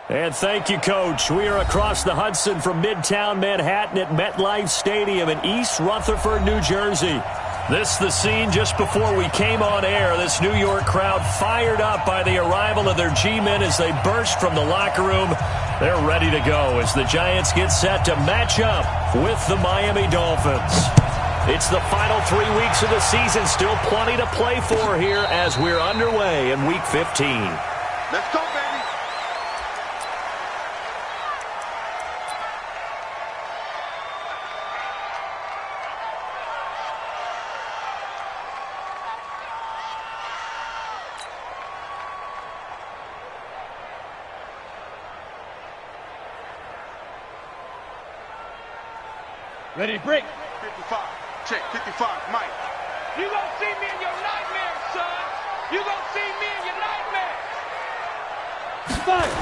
And thank you, Coach. We are across the Hudson from Midtown Manhattan at MetLife Stadium in East Rutherford, New Jersey. This is the scene just before we came on air. This New York crowd fired up by the arrival of their G-men as they burst from the locker room. They're ready to go as the Giants get set to match up with the Miami Dolphins. It's the final 3 weeks of the season. Still plenty to play for here as we're underway in Week 15. Let's go, baby. Ready to break. 55. Check. 55. Mike. You gonna see me in your nightmares, son. You gonna see me in your nightmares. Fight.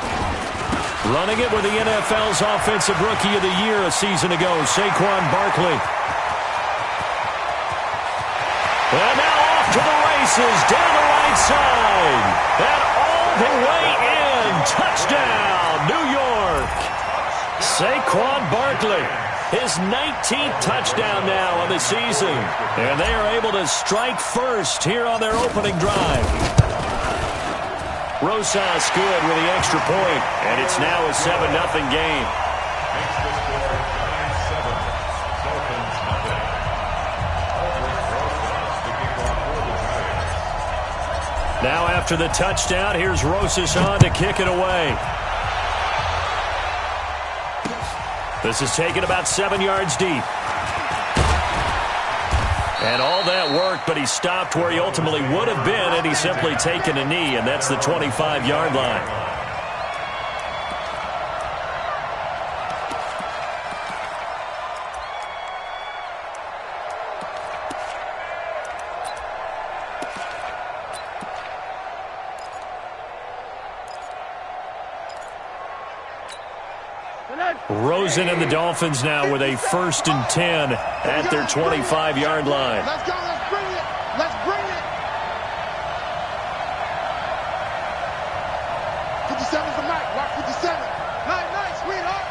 Running it with the NFL's Offensive Rookie of the Year a season ago, Saquon Barkley. And now off to the races, down the right side. And all the way in. Touchdown, New York. Saquon Barkley. His 19th touchdown now on the season. And they are able to strike first here on their opening drive. Rosas good with the extra point, and it's now a 7-0 game. Now after the touchdown, here's Rosas on to kick it away. This is taken about 7 yards deep. And all that work, but he stopped where he ultimately would have been had he simply taken a knee, and that's the 25-yard line. Rosen and the Dolphins now with a 1st and 10 at their 25-yard line. Let's go. Let's bring it. Let's bring it. 57's the mic. Mark 57. Night, sweetheart.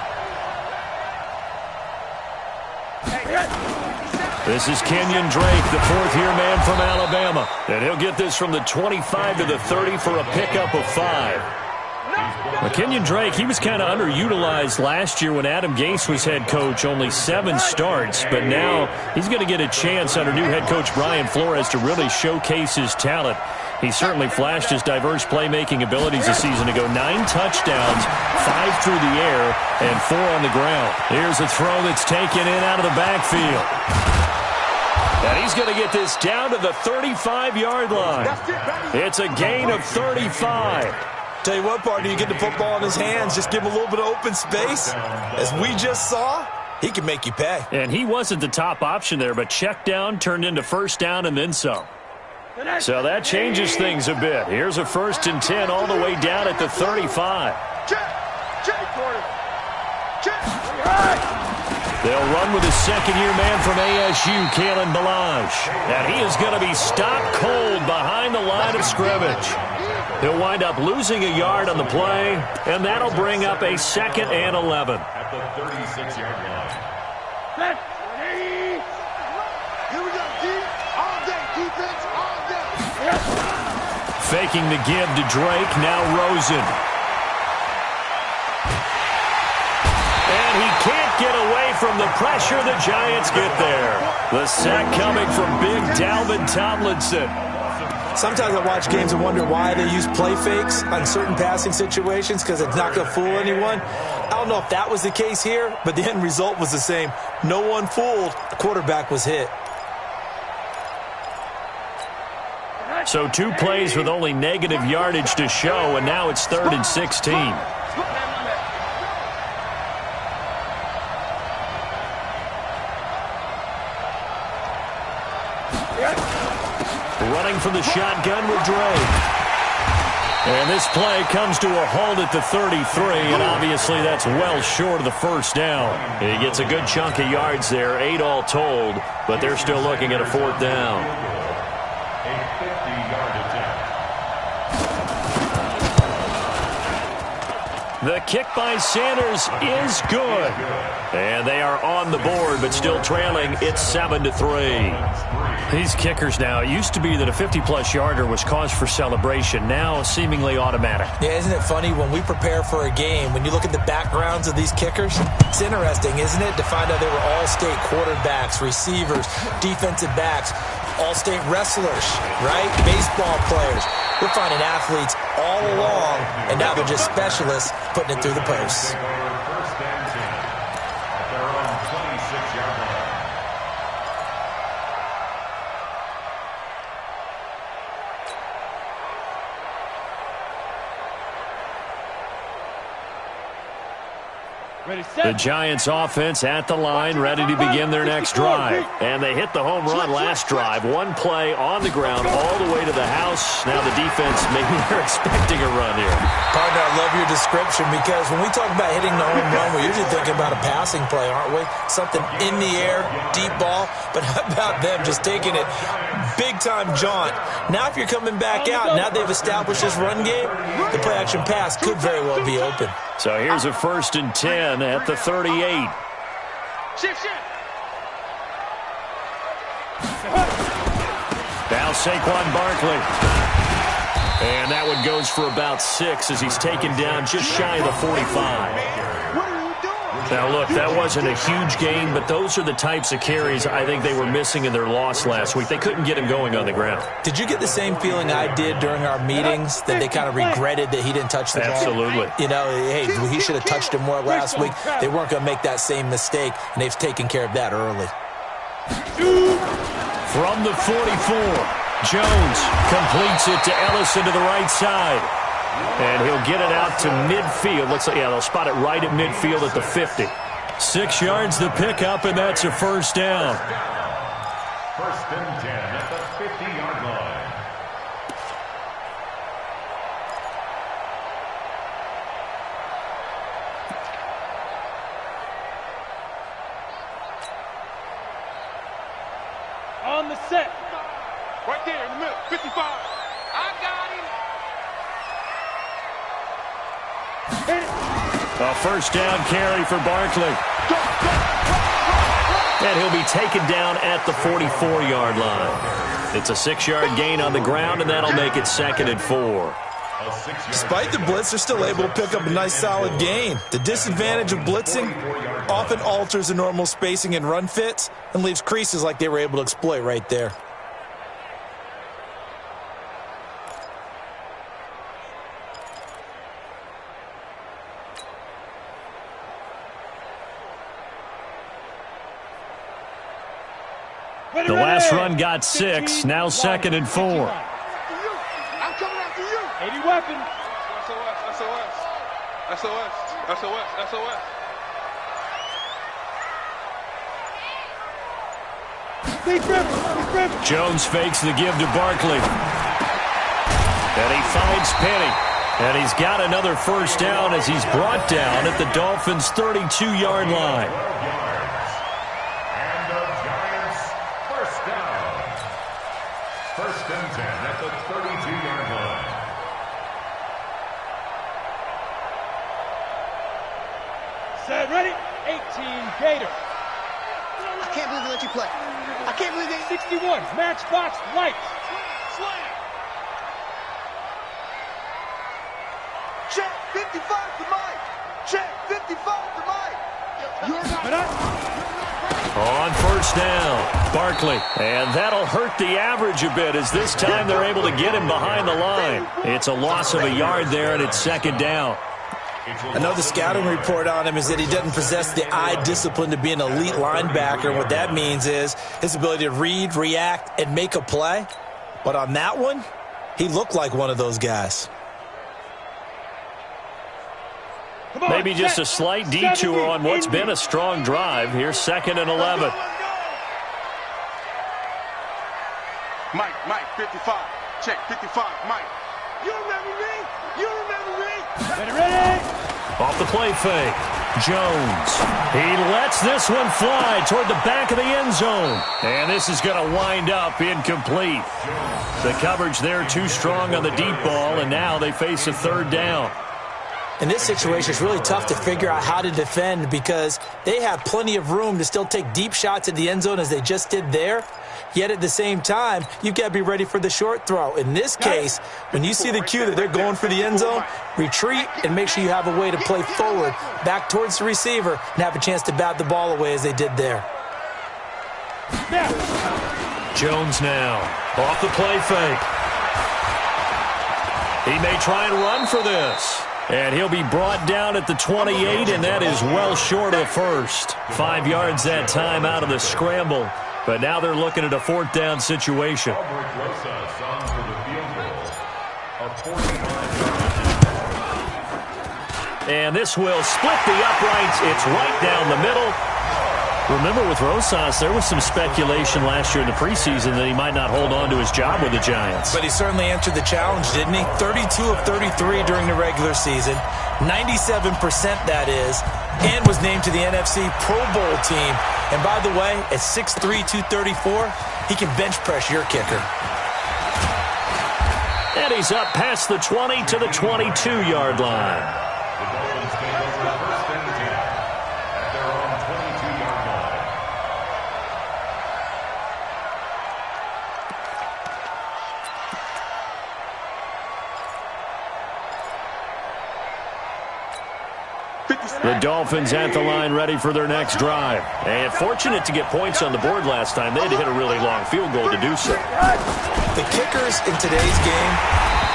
This is Kenyon Drake, the 4th-year man from Alabama. And he'll get this from the 25 to the 30 for a pickup of 5. Kenyon Drake, he was kind of underutilized last year when Adam Gase was head coach, only 7 starts, but now he's going to get a chance under new head coach Brian Flores to really showcase his talent. He certainly flashed his diverse playmaking abilities a season ago. 9 touchdowns, 5 through the air, and 4 on the ground. Here's a throw that's taken in out of the backfield. And he's going to get this down to the 35-yard line. It's a gain of 35. Tell you what, partner, you get the football in his hands, just give him a little bit of open space. As we just saw, he can make you pay. And he wasn't the top option there, but check down turned into 1st down and then some. So that changes things a bit. Here's a 1st and 10 all the way down at the 35. They'll run with the 2nd-year man from ASU, Kalen Ballage. And he is going to be stopped cold behind the line of scrimmage. He'll wind up losing a yard on the play, and that'll bring up a 2nd and 11. At the 36-yard line. Here we go, D. All day, defense, all day. Faking the give to Drake, now Rosen. And he can't get away from the pressure. The Giants get there. The sack coming from big Dalvin Tomlinson. Sometimes I watch games and wonder why they use play fakes on certain passing situations because it's not going to fool anyone. I don't know if that was the case here, but the end result was the same. No one fooled. The quarterback was hit. So 2 plays with only negative yardage to show, and now it's 3rd and 16. Running from the shotgun with Drake. And this play comes to a halt at the 33, and obviously that's well short of the 1st down. He gets a good chunk of yards there, 8 all told, but they're still looking at a 4th down. A 50-yard attempt. The kick by Sanders is good. And they are on the board, but still trailing. It's 7-3. These kickers now, it used to be that a 50-plus yarder was cause for celebration. Now, seemingly automatic. Yeah, isn't it funny? When we prepare for a game, when you look at the backgrounds of these kickers, it's interesting, isn't it, to find out they were all-state quarterbacks, receivers, defensive backs, all-state wrestlers, right? Baseball players. We're finding athletes all along, and now they're just specialists putting it through the posts. The Giants offense at the line, ready to begin their next drive. And they hit the home run last drive. One play on the ground all the way to the house. Now the defense, maybe they're expecting a run here. Partner, I love your description, because when we talk about hitting the home run, we're usually thinking about a passing play, aren't we? Something in the air, deep ball. But how about them just taking it big-time jaunt? Now if you're coming back out, now they've established this run game, the play-action pass could very well be open. So here's a 1st and 10 at the 38. Shift. Now Saquon Barkley. And that one goes for about 6 as he's taken down just shy of the 45. Now, look, that wasn't a huge gain, but those are the types of carries I think they were missing in their loss last week. They couldn't get him going on the ground. Did you get the same feeling I did during our meetings, that they kind of regretted that he didn't touch the ball? Absolutely. You know, hey, he should have touched him more last week. They weren't going to make that same mistake, and they've taken care of that early. From the 44, Jones completes it to Ellison to the right side. And he'll get it out to midfield. Looks like, yeah, they'll spot it right at midfield at the 50. 6 yards the pickup, and that's a 1st down. 1st and 10 at the 50-yard line. On the set. Right there in the middle. 55. I got him. A 1st down carry for Barkley. And he'll be taken down at the 44-yard line. It's a 6-yard gain on the ground, and that'll make it 2nd and 4. Despite the blitz, they're still able to pick up a nice, solid gain. The disadvantage of blitzing often alters the normal spacing and run fits and leaves creases like they were able to exploit right there. The last run got 6, now 2nd and 4. I'm coming after you. 80 weapons. SOS. Jones fakes the give to Barkley. And he finds Penny. And he's got another 1st down as he's brought down at the Dolphins' 32-yard line. And the Giants, 1st down. 1st and 10 at the 32-yard line. Set, ready? 18, Gator. I can't believe they let you play. I can't believe they... 61, Matchbox Lights. Slam. Check 55 to Mike. Check 55 to Mike. You're not... On 1st down, Barkley. And that'll hurt the average a bit as this time they're able to get him behind the line. It's a loss of a yard there, and it's 2nd down. I know the scouting report on him is that he doesn't possess the eye discipline to be an elite linebacker. And what that means is his ability to read, react, and make a play. But on that one, he looked like one of those guys. Maybe just a slight detour on what's been a strong drive. Here's 2nd and 11. Mike, 55. Check 55, Mike. You remember me? You remember me? Ready? Off the play fake, Jones. He lets this one fly toward the back of the end zone. And this is going to wind up incomplete. The coverage there too strong on the deep ball, and now they face a 3rd down. In this situation, it's really tough to figure out how to defend because they have plenty of room to still take deep shots at the end zone as they just did there. Yet at the same time, you've got to be ready for the short throw. In this case, when you see the cue that they're going for the end zone, retreat and make sure you have a way to play forward, back towards the receiver, and have a chance to bat the ball away as they did there. Jones now off the play fake. He may try and run for this. And he'll be brought down at the 28, and that is well short of the first. 5 yards that time out of the scramble. But now they're looking at a 4th down situation. And this will split the uprights. It's right down the middle. Remember, with Rosas, there was some speculation last year in the preseason that he might not hold on to his job with the Giants. But he certainly answered the challenge, didn't he? 32 of 33 during the regular season, 97% that is, and was named to the NFC Pro Bowl team. And by the way, at 6'3", 234, he can bench press your kicker. And he's up past the 20 to the 22-yard line. The Dolphins at the line ready for their next drive. And fortunate to get points on the board last time. They had to hit a really long field goal to do so. The kickers in today's game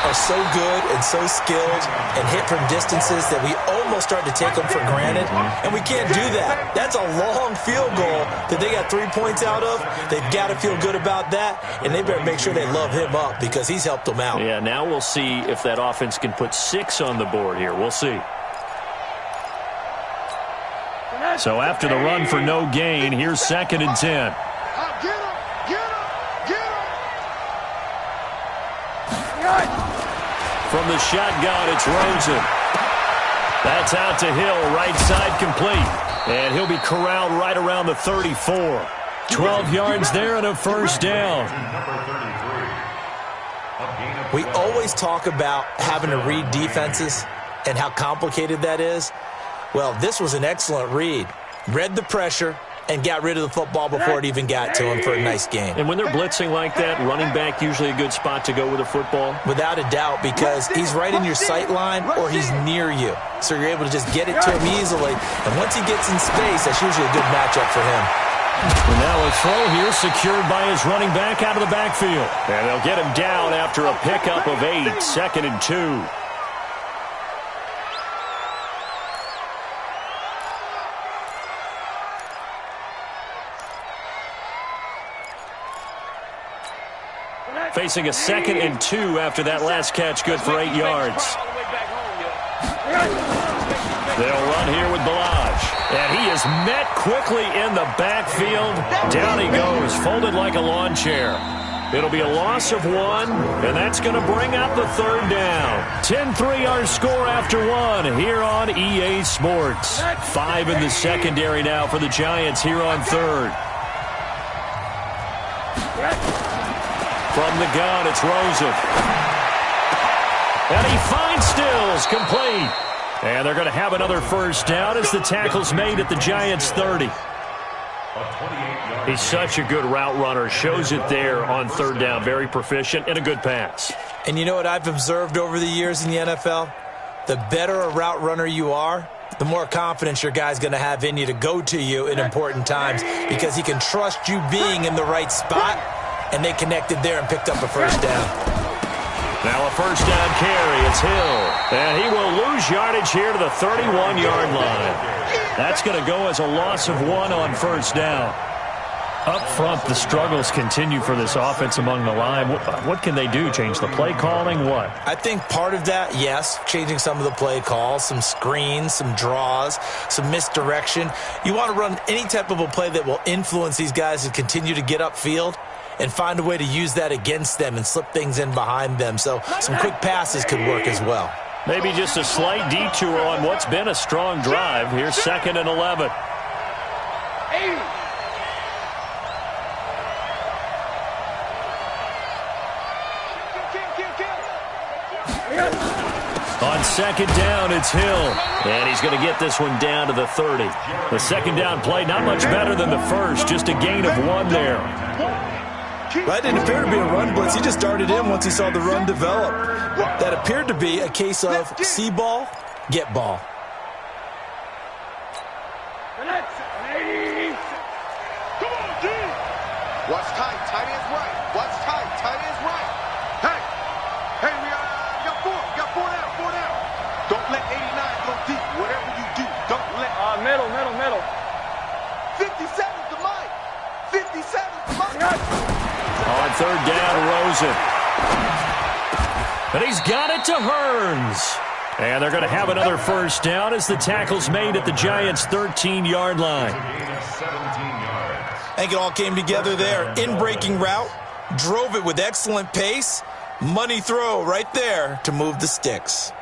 are so good and so skilled and hit from distances that we almost start to take them for granted. And we can't do that. That's a long field goal that they got 3 points out of. They've got to feel good about that. And they better make sure they love him up because he's helped them out. Yeah, now we'll see if that offense can put 6 on the board here. We'll see. So after the run for no gain, here's 2nd and 10. Get him! From the shotgun, it's Rosen. That's out to Hill, right side complete. And he'll be corralled right around the 34. 12 yards there and a 1st down. We always talk about having to read defenses and how complicated that is. Well, this was an excellent read. Read the pressure and got rid of the football before it even got to him for a nice game. And when they're blitzing like that, running back usually a good spot to go with a football? Without a doubt, because he's right in your sight line or he's near you. So you're able to just get it to him easily. And once he gets in space, that's usually a good matchup for him. And now a throw here secured by his running back out of the backfield. And they'll get him down after a pickup of 8, 2nd and 2. Facing a 2nd and 2 after that last catch, good for 8 yards. They'll run here with Balaj. And he is met quickly in the backfield. Down he goes, folded like a lawn chair. It'll be a loss of 1, and that's going to bring up the 3rd down. 10-3 our score after 1 here on EA Sports. 5 in the secondary now for the Giants here on 3rd. From the gun, it's Rosen. And he finds Stills, complete. And they're going to have another 1st down as the tackle's made at the Giants' 30. He's such a good route runner. Shows it there on 3rd down. Very proficient and a good pass. And you know what I've observed over the years in the NFL? The better a route runner you are, the more confidence your guy's going to have in you to go to you in important times because he can trust you being in the right spot. And they connected there and picked up a 1st down. Now a 1st down carry. It's Hill. And he will lose yardage here to the 31-yard line. That's going to go as a loss of 1 on 1st down. Up front, the struggles continue for this offense among the line. What can they do? Change the play calling? What? I think part of that, yes, changing some of the play calls, some screens, some draws, some misdirection. You want to run any type of a play that will influence these guys to continue to get upfield and find a way to use that against them and slip things in behind them. So some quick passes could work as well. Maybe just a slight detour on what's been a strong drive. Here's 2nd and 11. On second down, it's Hill. And he's going to get this one down to the 30. The second down play, not much better than the first. Just a gain of 1 there. That didn't appear to be a run blitz. He just darted in once he saw the run develop. That appeared to be a case of see ball, get ball. Watch tight. Tight end's right. Watch tight. Tight end's right. Hey, we got 4. We got 4 down. 4 down. Don't let 89 go deep. Whatever you do, don't let... Middle. 57's the mic. 57's the mic. On third down, Rosen. But he's got it to Hearns. And they're going to have another first down as the tackle's made at the Giants' 13-yard line. I think it all came together there. In-breaking route, drove it with excellent pace. Money throw right there to move the sticks.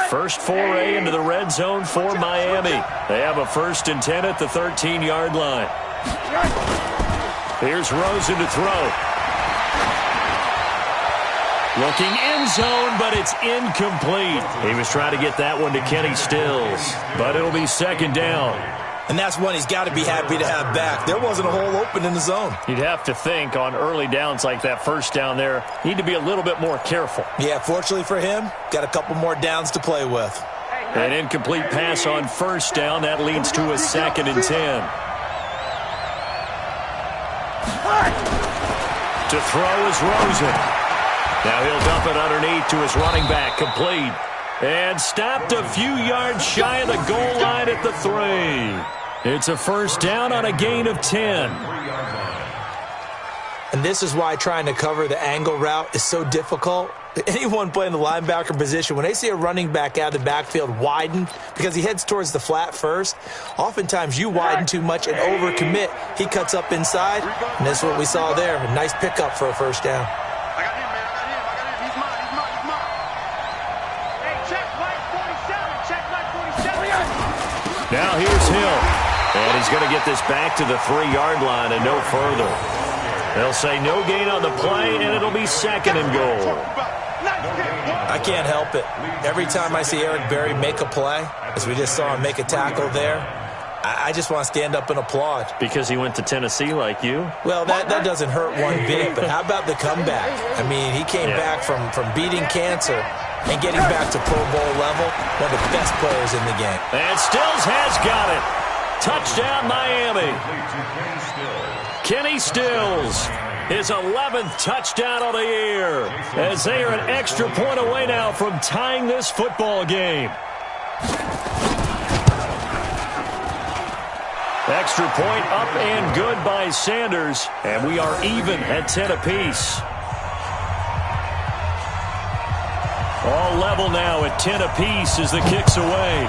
First foray into the red zone for Miami. They have a 1st and 10 at the 13-yard line. Here's Rosen to throw. Looking end zone, but it's incomplete. He was trying to get that one to Kenny Stills, but it'll be second down. And that's one he's got to be happy to have back. There wasn't a hole open in the zone. You'd have to think on early downs like that first down there, need to be a little bit more careful. Yeah, fortunately for him, got a couple more downs to play with. An incomplete pass on first down. That leads to a 2nd and 10. To throw is Rosen. Now he'll dump it underneath to his running back, complete. And stopped a few yards shy of the goal line at the 3. It's a first down on a gain of 10. And this is why trying to cover the angle route is so difficult. Anyone playing the linebacker position, when they see a running back out of the backfield widen because he heads towards the flat first, oftentimes you widen too much and overcommit. He cuts up inside, and that's what we saw there. A nice pickup for a first down. I got him, man. I got him. He's mine. Hey, check light 47. Check light 47. Now here's Hill. And he's going to get this back to the 3-yard line and no further. They'll say no gain on the play, and it'll be 2nd and goal. I can't help it. Every time I see Eric Berry make a play, as we just saw him make a tackle there, I just want to stand up and applaud. Because he went to Tennessee like you? Well, that doesn't hurt one bit, but how about the comeback? I mean, he came back from beating cancer and getting back to Pro Bowl level, one of the best players in the game. And Stills has got it. Touchdown, Miami. Kenny Stills, his 11th touchdown of the year, as they are an extra point away now from tying this football game. Extra point up and good by Sanders, and we are even at 10 apiece. All level now at 10 apiece as the kick's away.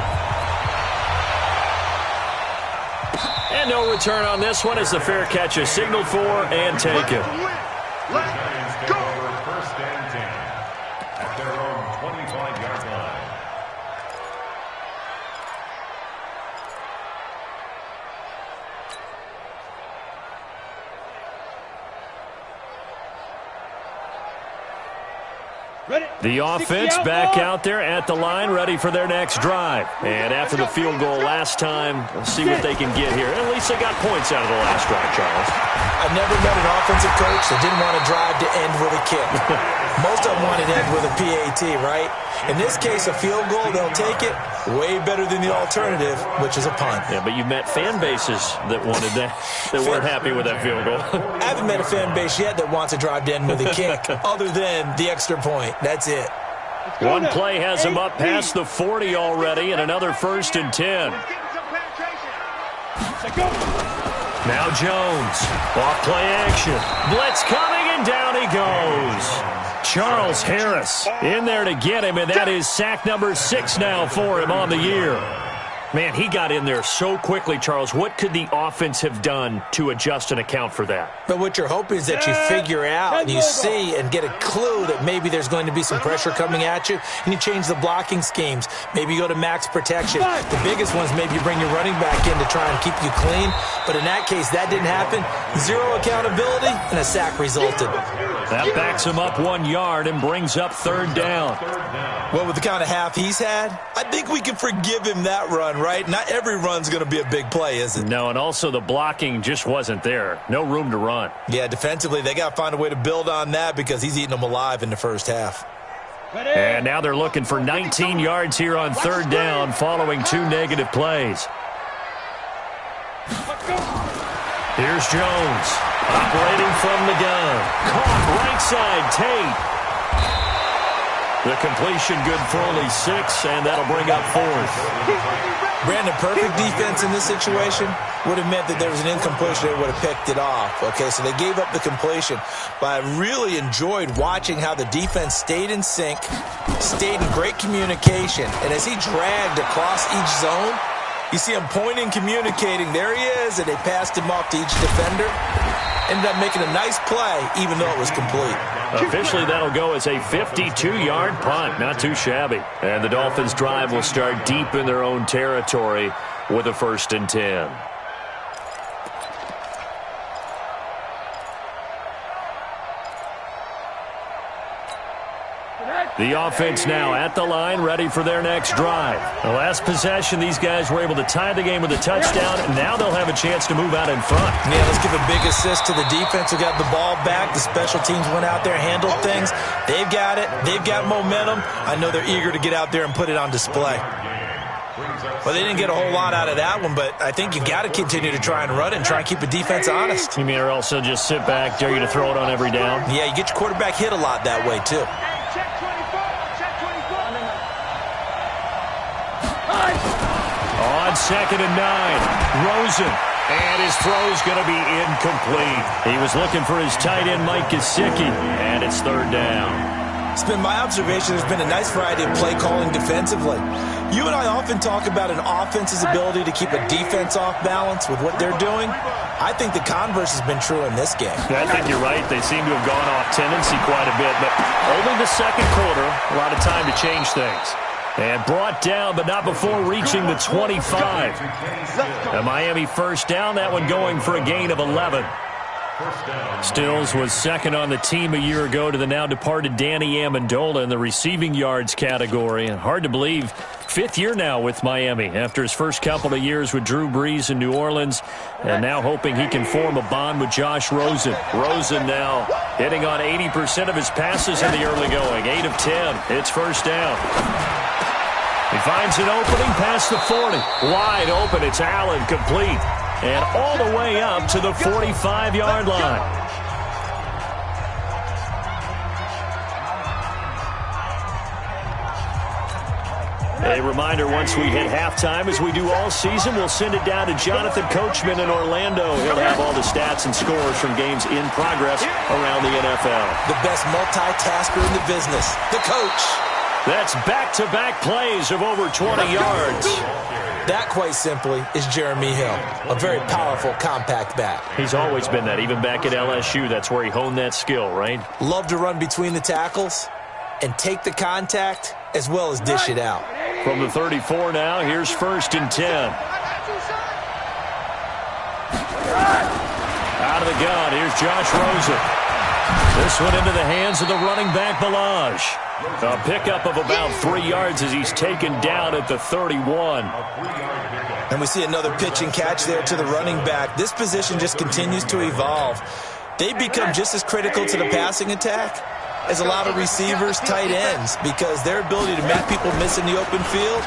And no return on this one as the fair catch is signaled for and taken. Let's go. First and 10 at their own 25-yard line. The offense back out there at the line, ready for their next drive. And after the field goal last time, we'll see what they can get here. At least they got points out of the last drive, Charles. I've never met an offensive coach that didn't want to drive to end with a kick. Most of them wanted to end with a PAT, right? In this case, a field goal, they'll take it. Way better than the alternative, which is a punt. Yeah, but you've met fan bases that wanted that, that weren't happy with that field goal. I haven't met a fan base yet that wants to drive to end with a kick, other than the extra point. That's it. One play has him up past the 40 already, and another 1st and 10. Now Jones, off play action. Blitz coming, and down he goes. Charles Harris in there to get him, and that is sack number 6 now for him on the year. Man, he got in there so quickly, Charles. What could the offense have done to adjust and account for that? But what you're hoping is that you figure out and you see and get a clue that maybe there's going to be some pressure coming at you, and you change the blocking schemes. Maybe you go to max protection. The biggest one is maybe you bring your running back in to try and keep you clean. But in that case, that didn't happen. Zero accountability, and a sack resulted. That backs him up 1 yard and brings up third down. Well, with the kind of half he's had, I think we can forgive him that run, right? Not every run's going to be a big play, is it? No, and also the blocking just wasn't there. No room to run. Yeah, defensively, they got to find a way to build on that because he's eating them alive in the first half. And now they're looking for 19 yards here on third down following 2 negative plays. Here's Jones, operating from the gun. Caught right side, Tate. The completion good for only 6, and that'll bring up fourth. Brandon, perfect defense in this situation would have meant that there was an incompletion. They would have picked it off. Okay, so they gave up the completion. But I really enjoyed watching how the defense stayed in sync, stayed in great communication. And as he dragged across each zone, you see him pointing, communicating. There he is, and they passed him off to each defender. Ended up making a nice play, even though it was complete. Officially, that'll go as a 52-yard punt. Not too shabby. And the Dolphins' drive will start deep in their own territory with a 1st and 10. The offense now at the line, ready for their next drive. The last possession, these guys were able to tie the game with a touchdown, and now they'll have a chance to move out in front. Yeah, let's give a big assist to the defense who got the ball back. The special teams went out there, handled things. They've got it. They've got momentum. I know they're eager to get out there and put it on display. Well, they didn't get a whole lot out of that one, but I think you've got to continue to try and run it and try and keep the defense honest. You mean or also just sit back, dare you to throw it on every down? Yeah, you get your quarterback hit a lot that way, too. On 2nd and 9, Rosen. And his throw's going to be incomplete. He was looking for his tight end, Mike Gesicki, and it's third down. It's been my observation there's been a nice variety of play calling defensively. You and I often talk about an offense's ability to keep a defense off balance with what they're doing. I think the converse has been true in this game. I think you're right. They seem to have gone off tendency quite a bit, but only the second quarter, a lot of time to change things. And brought down, but not before reaching the 25. A Miami 1st down, that one going for a gain of 11. Stills was second on the team a year ago to the now departed Danny Amendola in the receiving yards category. And hard to believe, 5th year now with Miami after his first couple of years with Drew Brees in New Orleans. And now hoping he can form a bond with Josh Rosen. Rosen now hitting on 80% of his passes in the early going. 8 of 10. It's 1st down. He finds an opening past the 40. Wide open. It's Allen, complete. And all the way up to the 45-yard line. A reminder, once we hit halftime, as we do all season, we'll send it down to Jonathan Coachman in Orlando. He'll have all the stats and scores from games in progress around the NFL. The best multitasker in the business, the coach. That's back-to-back plays of over 20 yards. That, quite simply, is Jeremy Hill. A very powerful, compact back. He's always been that. Even back at LSU, that's where he honed that skill, right? Love to run between the tackles and take the contact as well as dish it out. From the 34 now, here's 1st and 10. Out of the gun, here's Josh Rosen. This one into the hands of the running back, Balaj. A pickup of about 3 yards as he's taken down at the 31. And we see another pitch and catch there to the running back. This position just continues to evolve. They become just as critical to the passing attack as a lot of receivers, tight ends, because their ability to make people miss in the open field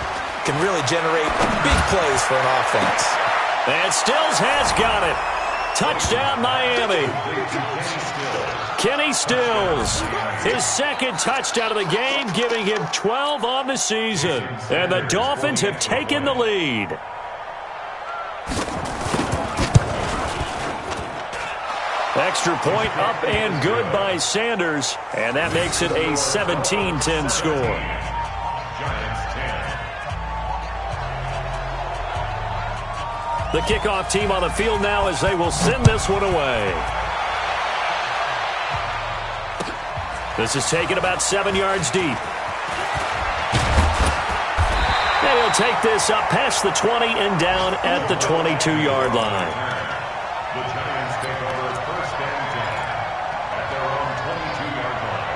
can really generate big plays for an offense. And Stills has got it. Touchdown, Miami. Kenny Stills, his 2nd touchdown of the game, giving him 12 on the season. And the Dolphins have taken the lead. Extra point up and good by Sanders. And that makes it a 17-10 score. The kickoff team on the field now as they will send this one away. This is taken about 7 yards deep. And he'll take this up past the 20 and down at the 22-yard line. The Giants take over first and 10 at their own 22-yard line.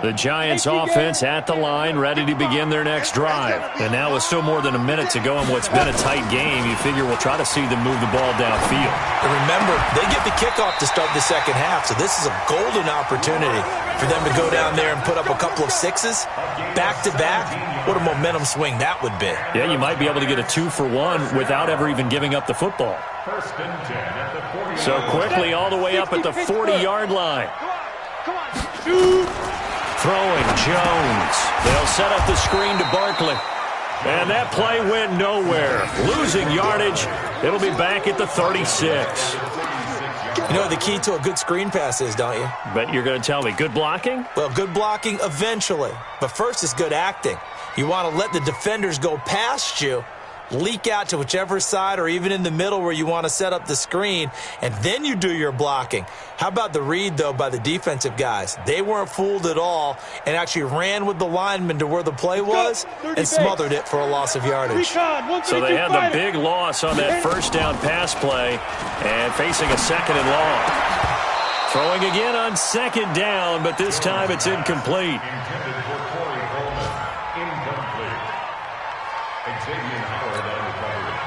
The Giants offense at the line, ready to begin their next drive. And now with still more than a minute to go in what's been a tight game, you figure we'll try to see them move the ball downfield. And remember, they get the kickoff to start the second half, so this is a golden opportunity for them to go down there and put up a couple of sixes back-to-back. What a momentum swing that would be. Yeah, you might be able to get a 2-for-1 without ever even giving up the football. First and 10 at the 40. So quickly all the way up at the 40-yard line. Come on, shoot. Throwing Jones. They'll set up the screen to Barkley. And that play went nowhere. Losing yardage. It'll be back at the 36. You know what the key to a good screen pass is, don't you? Bet you're going to tell me. Good blocking? Well, good blocking eventually. But first is good acting. You want to let the defenders go past you, leak out to whichever side or even in the middle where you want to set up the screen, and then you do your blocking. How about the read, though, by the defensive guys? They weren't fooled at all and actually ran with the lineman to where the play was and smothered it for a loss of yardage. So they had the big loss on that first down pass play and facing a second and long. Throwing again on second down, but this time it's incomplete. Intended for Corey Coleman. Incomplete. Xavier Howard on recovery.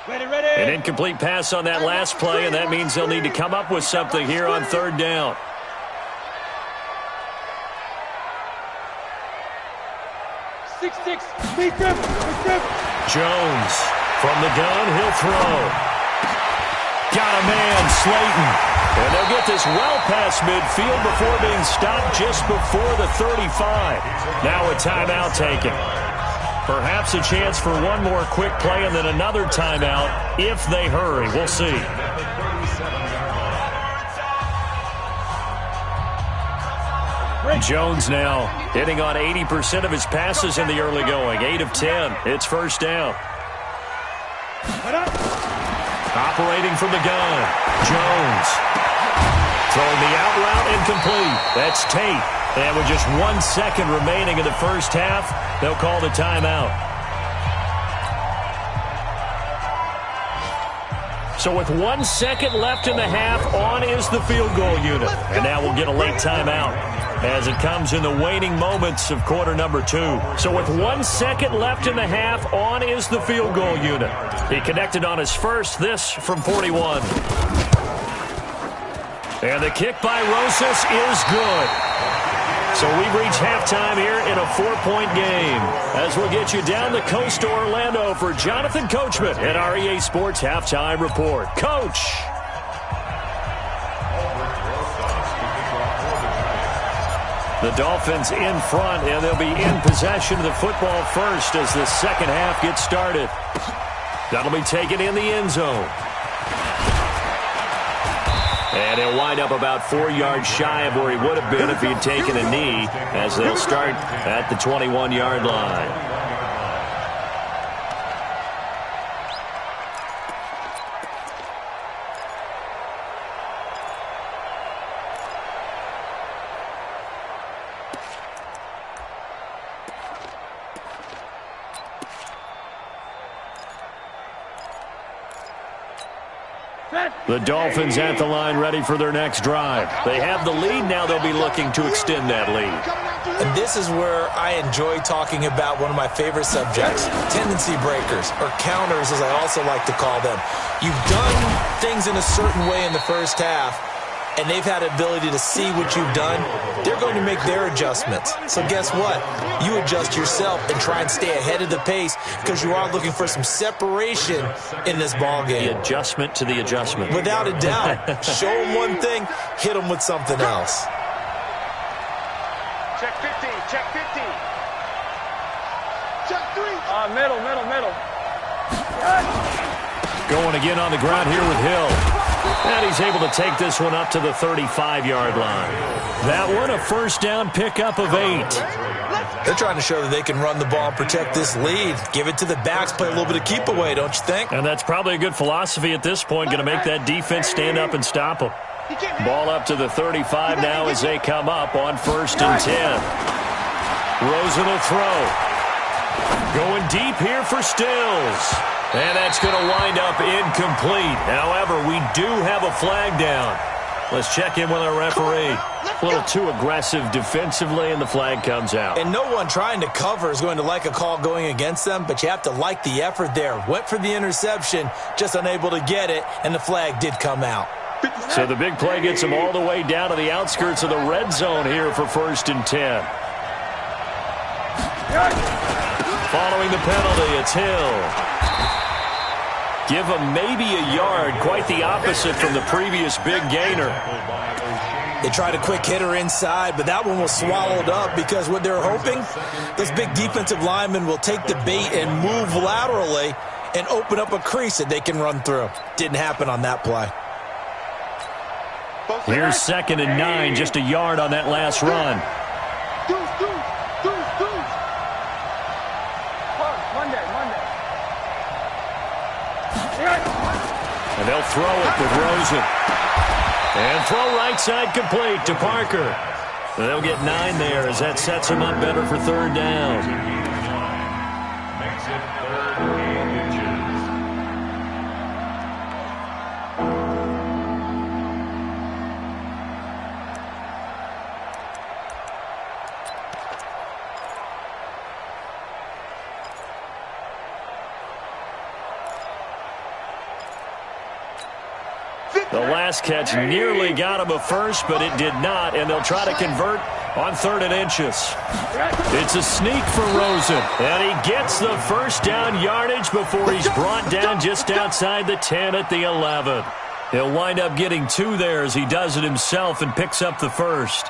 Ready. An incomplete pass on that last play, and that means they'll need to come up with something here on third down. Jones from the gun, he'll throw. Got a man, Slayton. And they'll get this well past midfield before being stopped just before the 35. Now a timeout taken. Perhaps a chance for one more quick play and then another timeout if they hurry. We'll see. Jones now hitting on 80% of his passes in the early going. 8 of 10. It's first down. Operating from the gun. Jones. Throwing the out route incomplete. That's Tate. And with just 1 second remaining in the first half, they'll call the timeout. So with 1 second left in the half, on is the field goal unit. And now we'll get a late timeout as it comes in the waning moments of quarter number 2. So with 1 second left in the half, on is the field goal unit. He connected on his first, this from 41. And the kick by Rosas is good. So we've reached halftime here in a 4-point game. As we'll get you down the coast to Orlando for Jonathan Coachman at our EA Sports Halftime Report. Coach! The Dolphins in front, and they'll be in possession of the football first as the second half gets started. That'll be taken in the end zone. And he'll wind up about 4 yards shy of where he would have been if he had taken a knee, as they'll start at the 21-yard line. The Dolphins at the line ready for their next drive. They have the lead. Now they'll be looking to extend that lead. And this is where I enjoy talking about one of my favorite subjects, tendency breakers, or counters as I also like to call them. You've done things in a certain way in the first half, and they've had the ability to see what you've done. They're going to make their adjustments. So guess what? You adjust yourself and try and stay ahead of the pace because you are looking for some separation in this ball game. The adjustment to the adjustment. Without a doubt. Show them one thing, hit them with something else. Check 50, check 50. Check 3. Middle. Going again on the ground here with Hill. And he's able to take this one up to the 35-yard line. That one, a first down pickup of 8. They're trying to show that they can run the ball and protect this lead. Give it to the backs, play a little bit of keep away, don't you think? And that's probably a good philosophy at this point. Going to make that defense stand up and stop them. Ball up to the 35 now as they come up on 1st and 10. Rosen will throw. Going deep here for Stills. And that's going to wind up incomplete. However, we do have a flag down. Let's check in with our referee. A little too aggressive defensively, and the flag comes out. And no one trying to cover is going to like a call going against them, but you have to like the effort there. Went for the interception, just unable to get it, and the flag did come out. So the big play gets them all the way down to the outskirts of the red zone here for 1st and 10. Following the penalty, it's Hill. Give him maybe a yard, quite the opposite from the previous big gainer. They tried a quick hitter inside, but that one was swallowed up because what they're hoping, this big defensive lineman will take the bait and move laterally and open up a crease that they can run through. Didn't happen on that play. Here's 2nd and 9, just a yard on that last run. And they'll throw it with Rosen. And throw right side complete to Parker. And they'll get 9 there as that sets them up better for 3rd down. Makes it 3rd and inches. The last catch nearly got him a first, but it did not, and they'll try to convert on 3rd and inches. It's a sneak for Rosen, and he gets the first down yardage before he's brought down just outside the 10 at the 11. He'll wind up getting 2 there as he does it himself and picks up the first.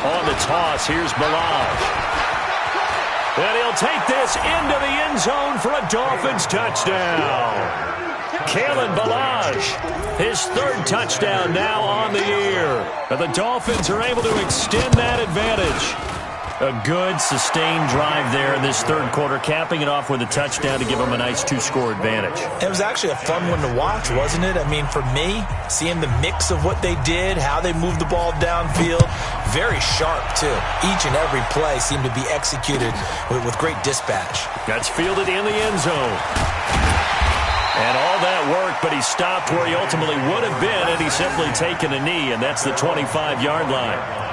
On the toss, here's Balaj. And he'll take this into the end zone for a Dolphins touchdown. Kalen Balaj, his 3rd touchdown now on the year. And the Dolphins are able to extend that advantage. A good, sustained drive there in this 3rd quarter, capping it off with a touchdown to give them a nice 2-score advantage. It was actually a fun one to watch, wasn't it? I mean, for me, seeing the mix of what they did, how they moved the ball downfield, very sharp, too. Each and every play seemed to be executed with great dispatch. That's fielded in the end zone. And all that work, but he stopped where he ultimately would have been had he simply taken a knee, and that's the 25-yard line.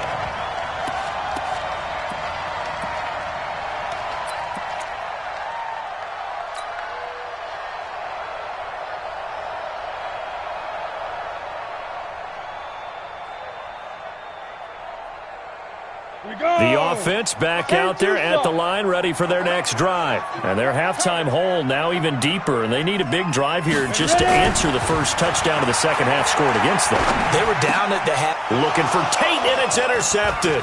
The offense back out there at the line, ready for their next drive. And their halftime hole now even deeper, and they need a big drive here just to answer the first touchdown of the second half scored against them. They were down at the half. Looking for Tate, and it's intercepted.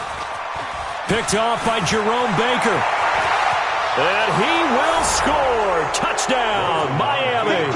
Picked off by Jerome Baker. And he will score. Touchdown, Miami.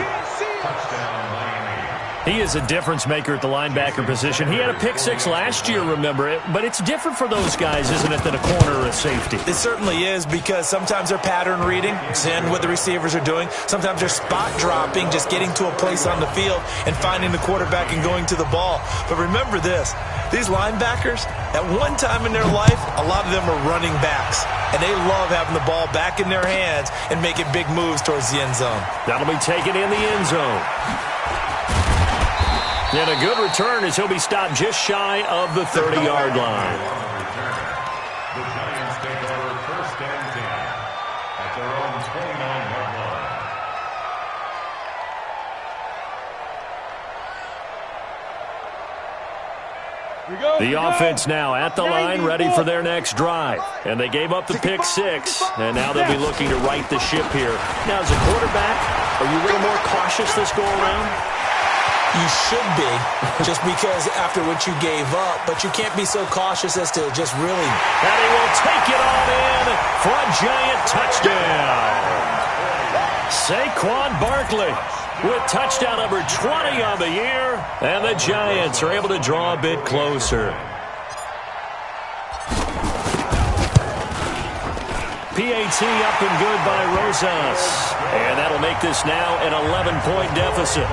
He is a difference maker at the linebacker position. He had a pick-6 last year, remember it, but it's different for those guys, isn't it, than a corner or a safety? It certainly is, because sometimes they're pattern reading, seeing what the receivers are doing. Sometimes they're spot dropping, just getting to a place on the field and finding the quarterback and going to the ball. But remember this, these linebackers, at one time in their life, a lot of them are running backs, and they love having the ball back in their hands and making big moves towards the end zone. That'll be taken in the end zone. And a good return as he'll be stopped just shy of the 30-yard line. The Giants take over 1st and 10 at their own 29-yard line. The offense now at the line, ready for their next drive. And they gave up the pick six, and now they'll be looking to right the ship here. Now, as a quarterback, are you a little more cautious this go-around? You should be, just because after what you gave up, but you can't be so cautious as to just really. And he will take it on in for a giant touchdown. Saquon Barkley with touchdown number 20 on the year, and the Giants are able to draw a bit closer. PAT up and good by Rosas, and that'll make this now an 11-point deficit.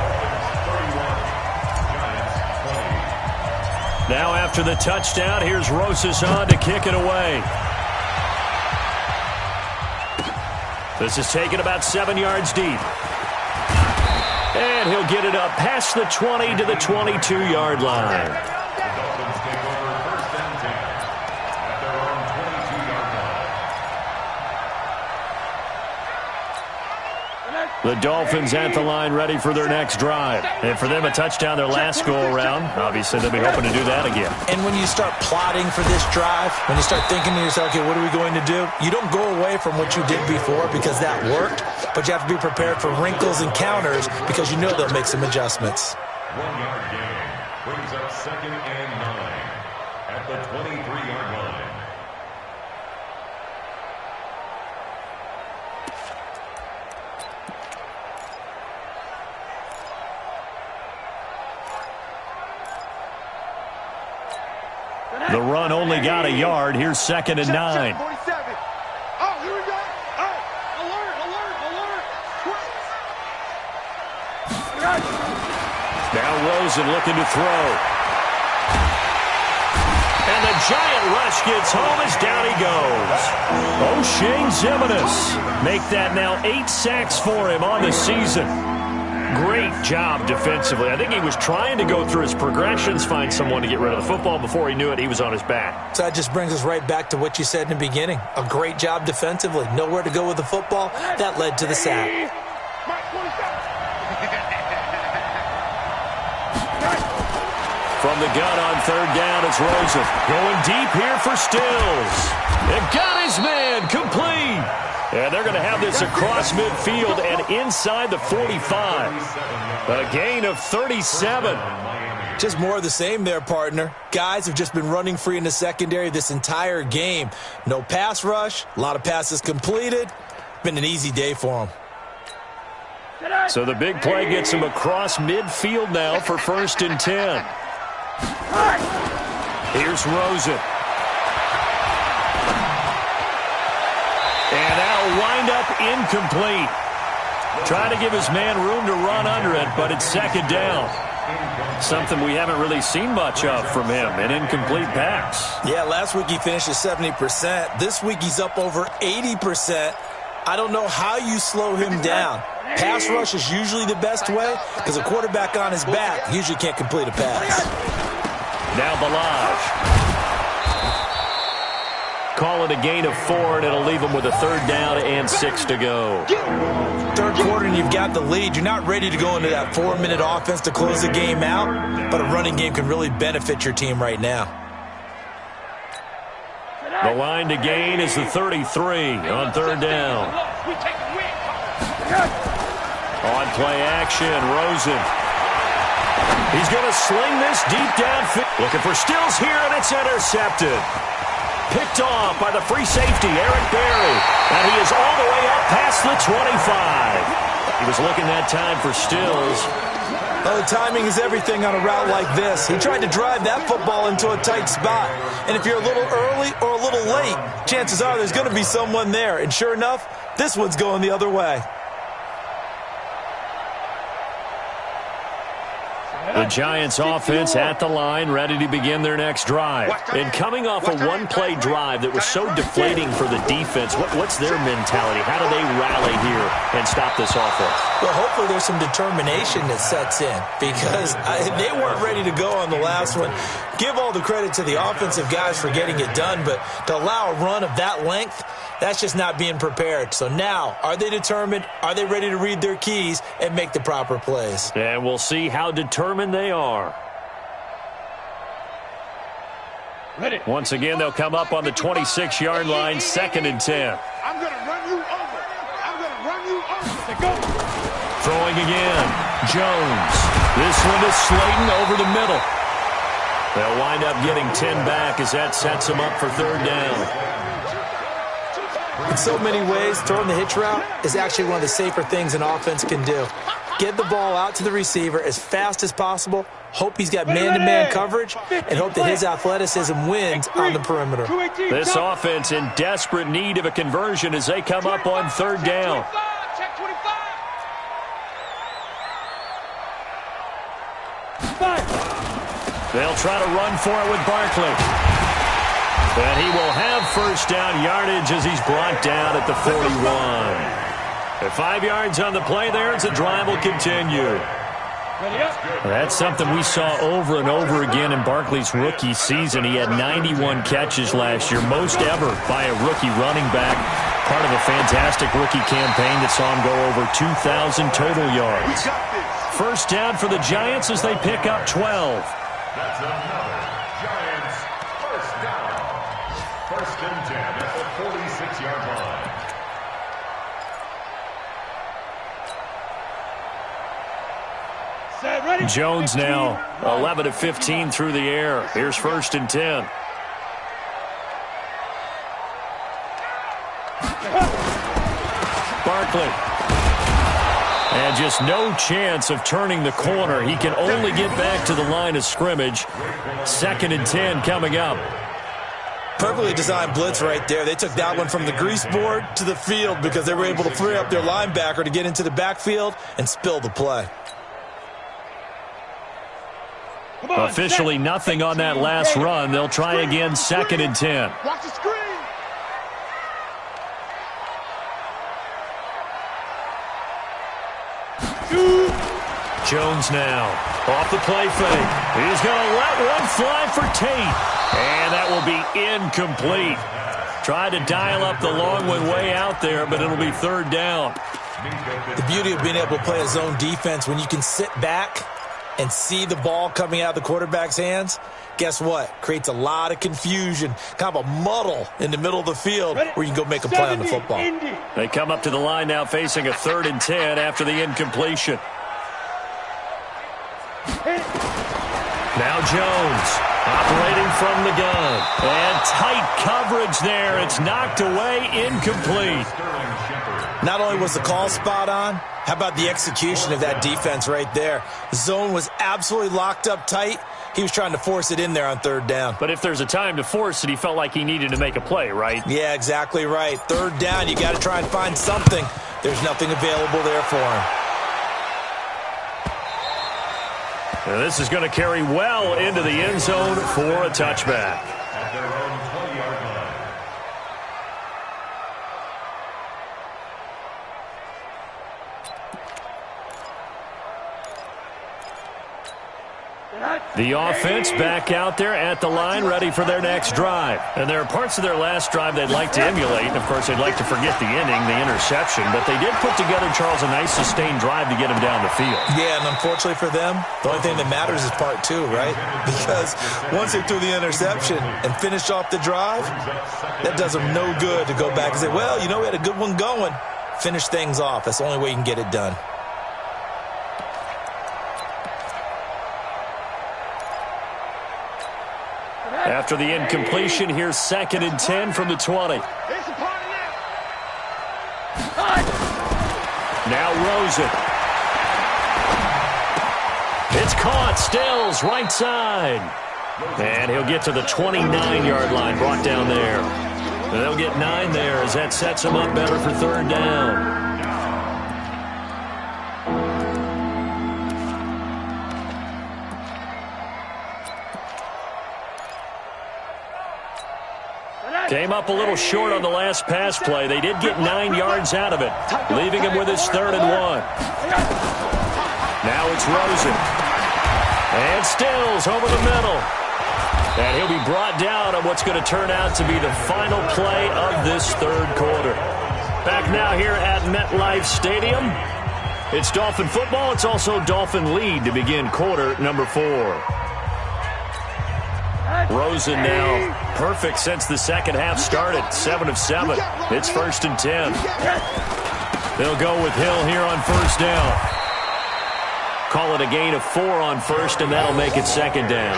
Now after the touchdown, here's Rosas on to kick it away. This is taken about 7 yards deep. And he'll get it up past the 20 to the 22-yard line. The Dolphins at the line ready for their next drive. And for them, a touchdown their last go-around. Obviously, they'll be hoping to do that again. And when you start plotting for this drive, when you start thinking to yourself, okay, what are we going to do? You don't go away from what you did before because that worked, but you have to be prepared for wrinkles and counters because you know they'll make some adjustments. 1 yard gain brings up 2nd and 9 at the 23-yard line. The run only got a yard. Here's 2nd and 9. Oh, here we go. Oh, alert. Now Rosen looking to throw. And the giant rush gets home as down he goes. O'Shane Ximines make that now 8 sacks for him on the season. Great job defensively. I think he was trying to go through his progressions, find someone to get rid of the football. Before he knew it, he was on his back. So that just brings us right back to what you said in the beginning. A great job defensively. Nowhere to go with the football. That led to the sack. From the gun on 3rd down, it's Rosen. Going deep here for Stills. And got his man complete. And they're going to have this across midfield and inside the 45. A gain of 37. Just more of the same there, partner. Guys have just been running free in the secondary this entire game. No pass rush, a lot of passes completed. Been an easy day for them. So the big play gets him across midfield now for 1st and 10. Here's Rosen. And that'll wind up incomplete. Trying to give his man room to run under it, but it's 2nd down. Something we haven't really seen much of from him, an incomplete pass. Yeah, last week he finished at 70%. This week he's up over 80%. I don't know how you slow him down. Pass rush is usually the best way because a quarterback on his back usually can't complete a pass. Now Balaj. Call it a gain of 4, and it'll leave them with a 3rd down and 6 to go. 3rd quarter, and you've got the lead. You're not ready to go into that 4-minute offense to close the game out, but a running game can really benefit your team right now. The line to gain is the 33 on 3rd down. On play action, Rosen. He's going to sling this deep downfield. Looking for Stills here, and it's intercepted. Picked off by the free safety, Eric Berry. And he is all the way up past the 25. He was looking that time for Stills. Oh, timing is everything on a route like this. He tried to drive that football into a tight spot. And if you're a little early or a little late, chances are there's going to be someone there. And sure enough, this one's going the other way. The Giants offense at the line, ready to begin their next drive. And coming off a one-play drive that was so deflating for the defense, what's their mentality? How do they rally here and stop this offense? Well, hopefully there's some determination that sets in because they weren't ready to go on the last one. Give all the credit to the offensive guys for getting it done, but to allow a run of that length, that's just not being prepared. So now, are they determined? Are they ready to read their keys and make the proper plays? And we'll see how determined they are. Once again, they'll come up on the 26-yard line, 2nd and 10. I'm going to run you over. I'm going to run you over. Go. Throwing again. Jones. This one to Slayton over the middle. They'll wind up getting 10 back as that sets them up for 3rd down. In so many ways, throwing the hitch route is actually one of the safer things an offense can do. Get the ball out to the receiver as fast as possible, hope he's got man-to-man coverage, and hope that his athleticism wins on the perimeter. This offense in desperate need of a conversion as they come up on 3rd down. Check 25. They'll try to run for it with Barkley. And he will have 1st down yardage as he's brought down at the 41. At 5 yards on the play there, as the drive will continue. That's something we saw over and over again in Barkley's rookie season. He had 91 catches last year, most ever by a rookie running back. Part of a fantastic rookie campaign that saw him go over 2,000 total yards. 1st down for the Giants as they pick up 12. That's another Giants 1st down. 1st and 10 at the 46-yard line. Jones now 11 of 15 through the air. Here's 1st and 10. Barkley. And just no chance of turning the corner. He can only get back to the line of scrimmage. 2nd and 10 coming up. Perfectly designed blitz right there. They took that one from the grease board to the field because they were able to free up their linebacker to get into the backfield and spill the play. Officially nothing on that last run. They'll try again, 2nd and 10. Watch the screen. Jones now off the play fake. He's going to let one fly for Tate. And that will be incomplete. Tried to dial up the long one way out there, but it'll be 3rd down. The beauty of being able to play a zone defense when you can sit back and see the ball coming out of the quarterback's hands, guess what? Creates a lot of confusion, kind of a muddle in the middle of the field where you can go make a play on the football. They come up to the line now facing a 3rd and 10 after the incompletion. Now Jones operating from the gun. And tight coverage there. It's knocked away, incomplete. Not only was the call spot on, how about the execution of that defense right there? The zone was absolutely locked up tight. He was trying to force it in there on 3rd down. But if there's a time to force it, he felt like he needed to make a play, right? Yeah, exactly right. 3rd down, you got to try and find something. There's nothing available there for him. And this is going to carry well into the end zone for a touchback. At their own 20-yard line. The offense back out there at the line, ready for their next drive. And there are parts of their last drive they'd like to emulate. And, of course, they'd like to forget the inning, the interception. But they did put together, Charles, a nice sustained drive to get them down the field. Yeah, and unfortunately for them, the only thing that matters is part 2, right? Because once they threw the interception and finished off the drive, that does them no good to go back and say, well, you know, we had a good one going. Finish things off. That's the only way you can get it done. After the incompletion, here's 2nd and 10 from the 20. Now Rosen. It's caught. Stills, right side. And he'll get to the 29-yard line, brought down there. And they'll get 9 there as that sets him up better for 3rd down. Came up a little short on the last pass play. They did get 9 yards out of it, leaving him with his 3rd and 1. Now it's Rosen. And Stills over the middle. And he'll be brought down on what's going to turn out to be the final play of this 3rd quarter. Back now here at MetLife Stadium. It's Dolphin football. It's also Dolphin lead to begin quarter number 4. Rosen now perfect since the second half started. 7 of 7. It's 1st and 10. They'll go with Hill here on first down. Call it a gain of 4 on first, and that'll make it 2nd down.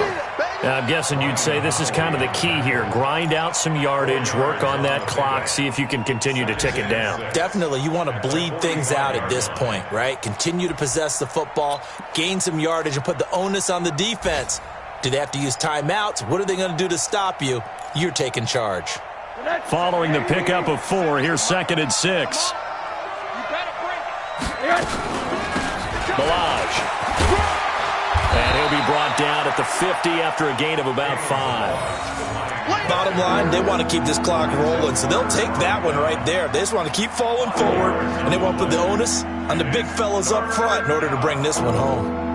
I'm guessing you'd say this is kind of the key here. Grind out some yardage, work on that clock, see if you can continue to tick it down. Definitely. You want to bleed things out at this point, right? Continue to possess the football, gain some yardage, and put the onus on the defense. Do they have to use timeouts? What are they going to do to stop you? You're taking charge. Following the pickup of 4, here's 2nd and 6. Balaj. And he'll be brought down at the 50 after a gain of about 5. Bottom line, they want to keep this clock rolling, so they'll take that one right there. They just want to keep falling forward, and they want to put the onus on the big fellas up front in order to bring this one home.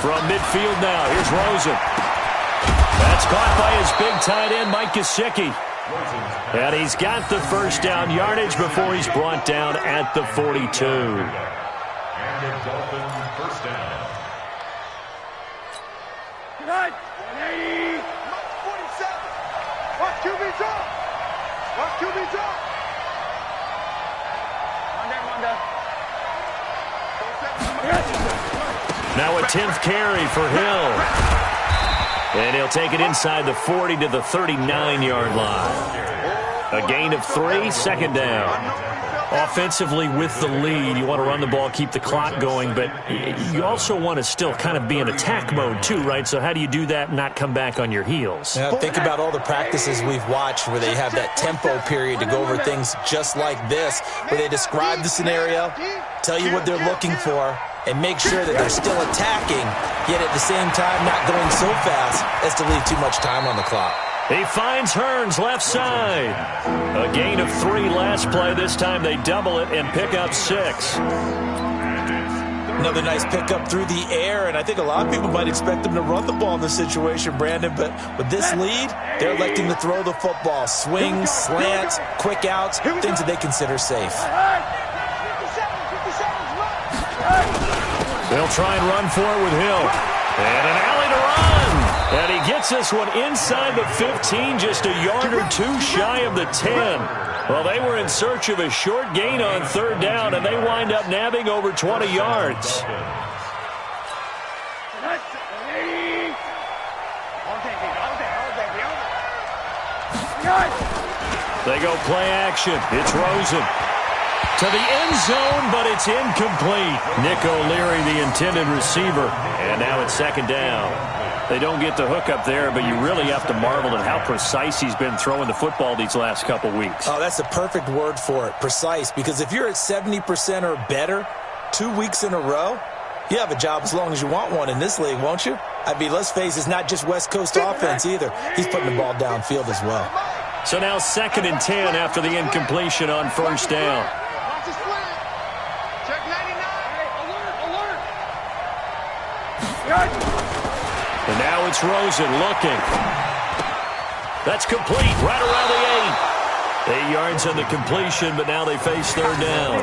From midfield now, here's Rosen. That's caught by his big tight end, Mike Gesicki. And he's got the first down yardage before he's brought down at the 42. And the Dolphins first down. Good. 180. 47. Watch QB drop. Watch QB drop. Now a 10th carry for Hill. And he'll take it inside the 40 to the 39-yard line. A gain of 3, 2nd down. Offensively with the lead, you want to run the ball, keep the clock going, but you also want to still kind of be in attack mode too, right? So how do you do that and not come back on your heels? Yeah, think about all the practices we've watched where they have that tempo period to go over things just like this, where they describe the scenario, tell you what they're looking for, and make sure that they're still attacking, yet at the same time not going so fast as to leave too much time on the clock. He finds Hearns left side. A gain of 3 last play. This time they double it and pick up 6. Another nice pickup through the air, and I think a lot of people might expect them to run the ball in this situation, Brandon, but with this lead, they're electing to throw the football. Swings, slants, quick outs, things that they consider safe. They'll try and run for it with Hill. And an alley to run. And he gets this one inside the 15, just a yard or 2 shy of the 10. Well, they were in search of a short gain on 3rd down, and they wind up nabbing over 20 yards. They go play action. It's Rosen. To the end zone, but it's incomplete. Nick O'Leary, the intended receiver. And now it's 2nd down. They don't get the hook up there, but you really have to marvel at how precise he's been throwing the football these last couple weeks. Oh, that's the perfect word for it, precise. Because if you're at 70% or better 2 weeks in a row, you have a job as long as you want one in this league, won't you? I mean, let's face it, it's not just West Coast offense either. He's putting the ball downfield as well. So now 2nd and 10 after the incompletion on 1st down. And now it's Rosen looking. That's complete right around the 8. 8 yards on the completion, but now they face 3rd down.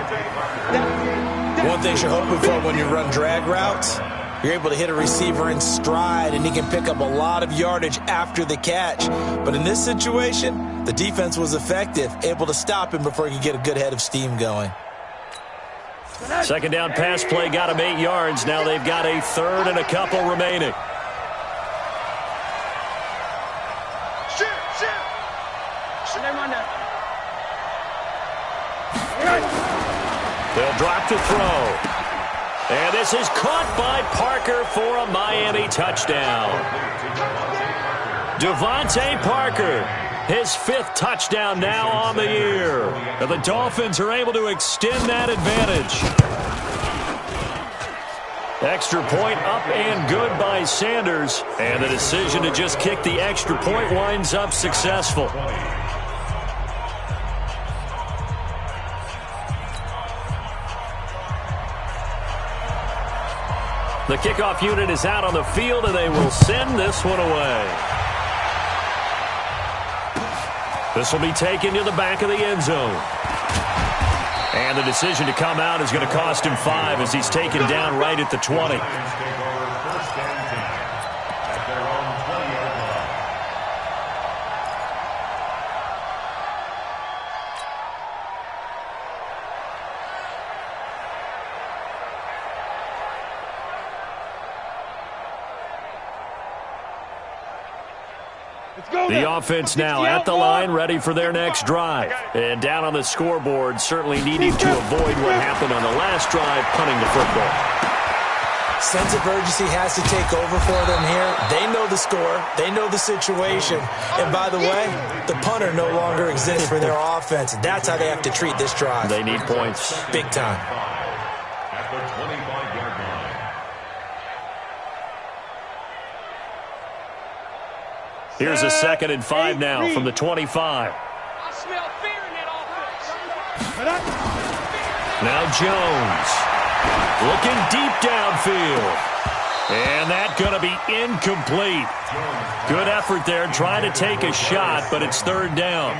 One thing you're hoping for when you run drag routes, you're able to hit a receiver in stride, and he can pick up a lot of yardage after the catch. But in this situation, the defense was effective, able to stop him before he could get a good head of steam going. 2nd down pass play got him 8 yards. Now they've got a 3rd and a couple remaining. They'll drop to throw. And this is caught by Parker for a Miami touchdown. Devontae Parker, his 5th touchdown now on the year. And the Dolphins are able to extend that advantage. Extra point up and good by Sanders. And the decision to just kick the extra point winds up successful. The kickoff unit is out on the field, and they will send this one away. This will be taken to the back of the end zone. And the decision to come out is going to cost him 5 as he's taken down right at the 20. The offense now at the line, ready for their next drive. And down on the scoreboard, certainly needing to avoid what happened on the last drive, punting the football. Sense of urgency has to take over for them here. They know the score. They know the situation. And by the way, the punter no longer exists for their offense. That's how they have to treat this drive. They need points. Big time. At the 25-yard line. Here's a 2nd and 5 now from the 25. I smell fear in that offense. Now Jones looking deep downfield. And that's going to be incomplete. Good effort there trying to take a shot, but it's 3rd down.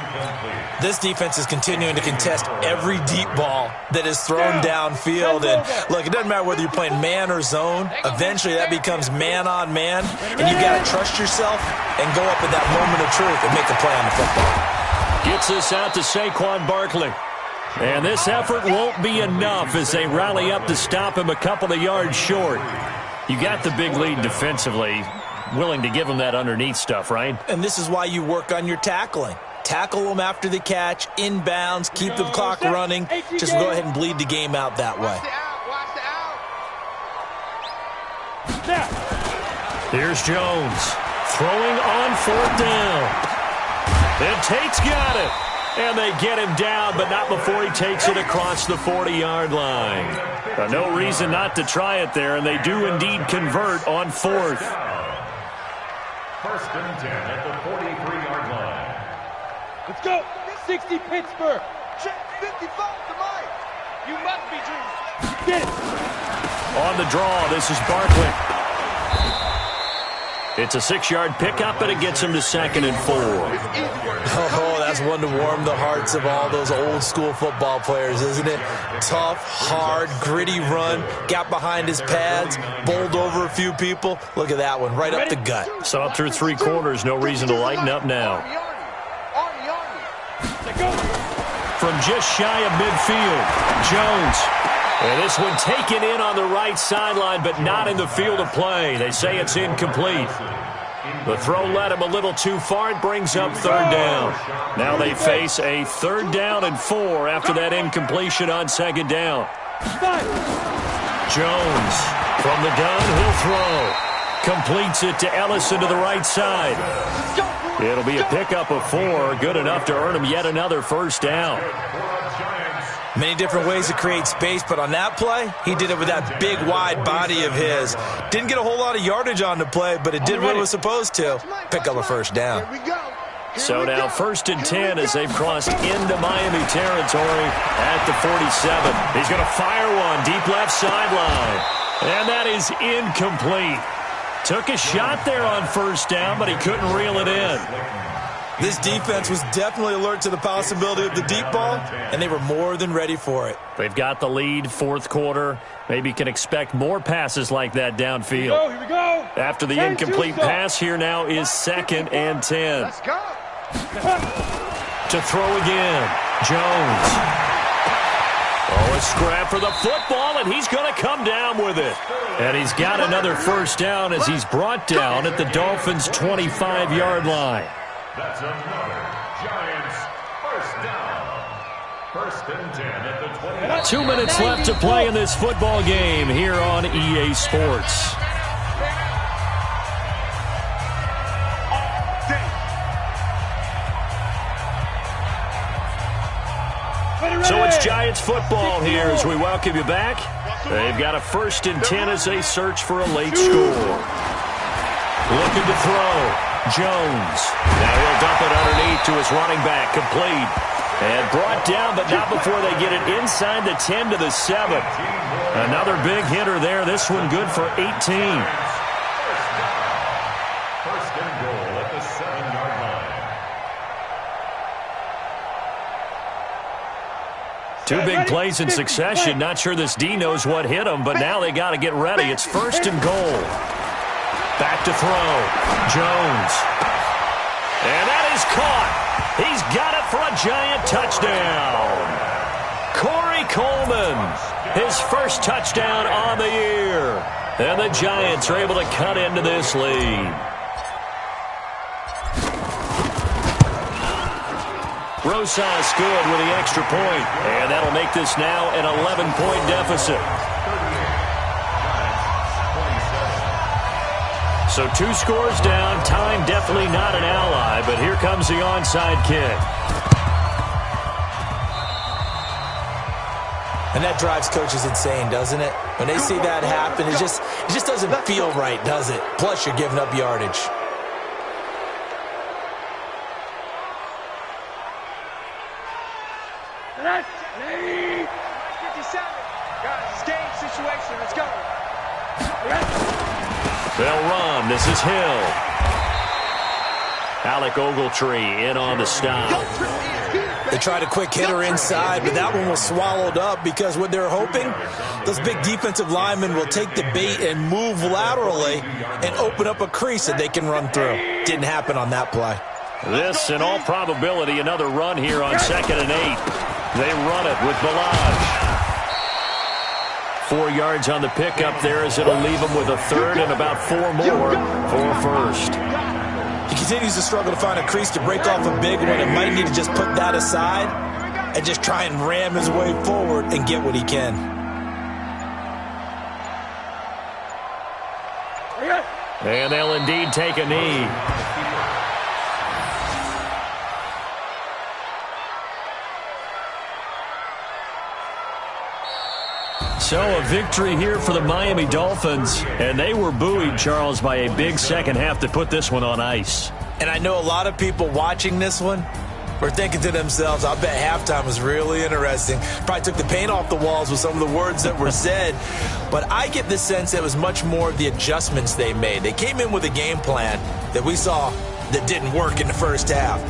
This defense is continuing to contest every deep ball that is thrown downfield. And look, it doesn't matter whether you're playing man or zone. Eventually that becomes man on man. And you've got to trust yourself and go up at that moment of truth and make the play on the football. Gets this out to Saquon Barkley. And this effort won't be enough as they rally up to stop him a couple of yards short. You got the big lead defensively, willing to give him that underneath stuff, right? And this is why you work on your tackling. Tackle them after the catch, inbounds, keep the clock running. Just go ahead and bleed the game out that way. Here's Jones throwing on 4th down. And Tate's got it. And they get him down, but not before he takes it across the 40-yard line. No reason not to try it there, and they do indeed convert on 4th. 1st and 10 at the 43-yard line. Let's go. 60 Pittsburgh. Check 55 to Mike. You must be dreaming. Get it. On the draw, this is Barkley. It's a 6-yard pickup, and it gets him to 2nd and 4. Oh, that's one to warm the hearts of all those old-school football players, isn't it? Tough, hard, gritty run. Got behind his pads, bowled over a few people. Look at that one, right up the gut. So up through 3 quarters, no reason to lighten up now. From just shy of midfield, Jones. And this one taken in on the right sideline, but not in the field of play. They say it's incomplete. The throw led him a little too far. It brings up 3rd down. Now they face a 3rd down and 4 after that incompletion on 2nd down. Jones from the gun, he'll throw. Completes it to Ellison to the right side. It'll be a pickup of 4, good enough to earn him yet another 1st down. Many different ways to create space, but on that play, he did it with that big, wide body of his. Didn't get a whole lot of yardage on the play, but it did what it was supposed to. Pick up a 1st down. So now 1st and 10 as they've crossed into Miami territory at the 47. He's going to fire one deep left sideline. And that is incomplete. Took a shot there on 1st down, but he couldn't reel it in. This defense was definitely alert to the possibility of the deep ball, and they were more than ready for it. They've got the lead, 4th quarter. Maybe can expect more passes like that downfield. Here we go. After the incomplete pass, here now is 2nd and 10. Let's go. To throw again, Jones. Oh, a scrap for the football, and he's going to come down with it. And he's got another 1st down as he's brought down at the Dolphins' 25-yard line. That's another Giants 1st down. 1st and 10 at the 20. 2 minutes left to play in this football game here on EA Sports. So it's Giants football here as we welcome you back. They've got a 1st and 10 as they search for a late score. Looking to throw. Jones. Now he'll dump it underneath to his running back. Complete. And brought down, but not before they get it inside the 10 to the 7. Another big hitter there. This one good for 18. First and goal at the 7-yard line. Two big plays in succession. Not sure this D knows what hit him, but now they got to get ready. It's first and goal. Back to throw. Jones. And that is caught. He's got it for a Giant touchdown. Corey Coleman, his first touchdown on the year. And the Giants are able to cut into this lead. Rosas good with the extra point. And that'll make this now an 11-point deficit. So 2 scores down. Time definitely not an ally, but here comes the onside kick. And that drives coaches insane, doesn't it? When they see that happen, it just doesn't feel right, does it? Plus, you're giving up yardage. Guys, it's game situation. Let's go. They'll run. This is Hill. Alec Ogletree in on the stop. They tried a quick hitter inside, but that one was swallowed up because what they're hoping, those big defensive linemen will take the bait and move laterally and open up a crease that they can run through. Didn't happen on that play. This, in all probability, another run here on 2nd and 8. They run it with Balaj. 4 yards on the pickup there as it'll leave them with a third and about 4 more for a first. He continues to struggle to find a crease to break off a big one and might need to just put that aside and just try and ram his way forward and get what he can. And they'll indeed take a knee. So a victory here for the Miami Dolphins, and they were buoyed, Charles, by a big second half to put this one on ice. And I know a lot of people watching this one were thinking to themselves, I bet halftime was really interesting. Probably took the paint off the walls with some of the words that were said. But I get the sense it was much more of the adjustments they made. They came in with a game plan that we saw that didn't work in the first half.